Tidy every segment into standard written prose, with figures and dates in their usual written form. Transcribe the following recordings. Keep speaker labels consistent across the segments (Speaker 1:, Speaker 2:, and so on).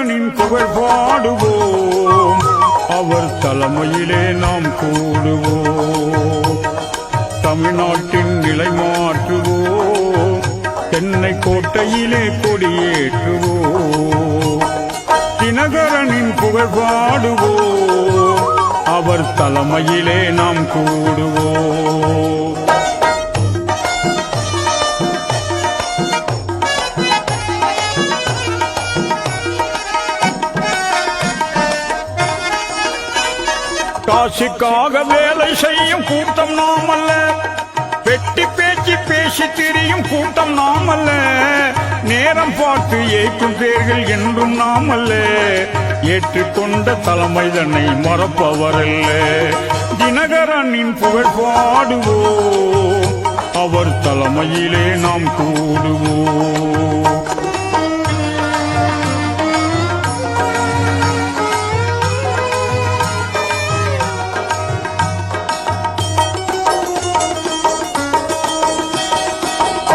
Speaker 1: தினகரனின் புகழ் பாடுவோம், அவர் தலைமையிலே நாம் கூடுவோம். தமிழ்நாட்டின் நிலை மாற்றுவோம், தென்னை கோட்டையிலே கொடியேற்றுவோம். தினகரனின் புகழ் பாடுவோம், அவர் தலைமையிலே நாம் கூடுவோம். காசுக்காக வேலை செய்யும் கூட்டம் நாம் அல்ல, வெட்டி பேச்சு பேசி திரியும் கூட்டம் நாம் அல்ல, நேரம் பார்த்து ஏற்கும் பேர்கள் என்றும் நாம் அல்ல, ஏற்றுக்கொண்ட தலைமை தன்னை மறப்பவரல்ல. தினகரனின் புகழ் பாடுவோம், அவர் தலைமையிலே நாம் கூடுவோம்.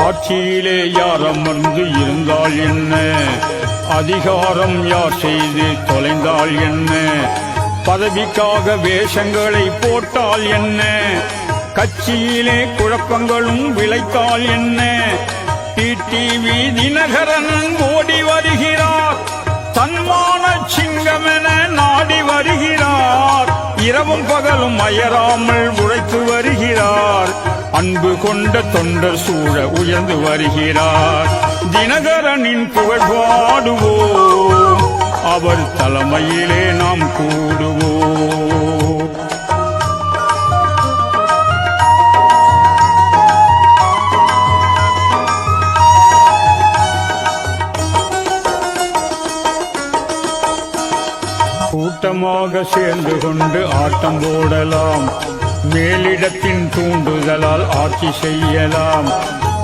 Speaker 1: ஆட்சியிலே யார் அமர்ந்து இருந்தால் என்ன, அதிகாரம் யார் செய்து தொலைந்தால் என்ன, பதவிக்காக வேஷங்களை போட்டால் என்ன, கட்சியிலே குழப்பங்களும் விளைத்தால் என்ன, டிடிவி தினகரன் ஓடி வருகிறார், தன்மான சிங்கமென நாடி வருகிறார், இரவும் பகலும் அயராமல் உழைத்து வருகிறார், அன்பு கொண்ட தொண்டர் சூழ உயர்ந்து வருகிறார். தினகரனின் புகழ் பாடுவோம், அவர் தலைமையிலே நாம் கூடுவோம். கூட்டமாக சேர்ந்து கொண்டு ஆட்டம் போடலாம், மேலிடத்தின் தூண்டுதலால் ஆட்சி செய்யலாம்,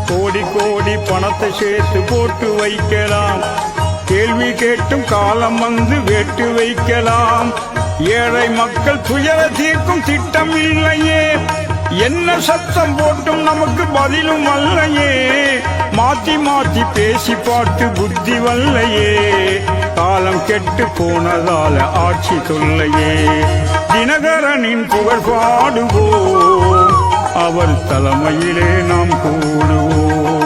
Speaker 1: கோடி கோடி பணத்தை சேர்த்து போட்டு வைக்கலாம், கேள்வி கேட்டும் காலம் வந்து வேட்டு வைக்கலாம், ஏழை மக்கள் துயர தீர்க்கும் திட்டம் இல்லையே, என்ன சத்தம் போட்டும் நமக்கு பதிலும் அல்லையே, மாத்தி மாத்தி பேசி பார்த்து புத்தி வல்லையே, காலம் கெட்டு போனதால ஆட்சி தொல்லையே. தினகரனின் புகழ் பாடுவோம், அவர் தலைமையிலே நாம் கூடுவோம்.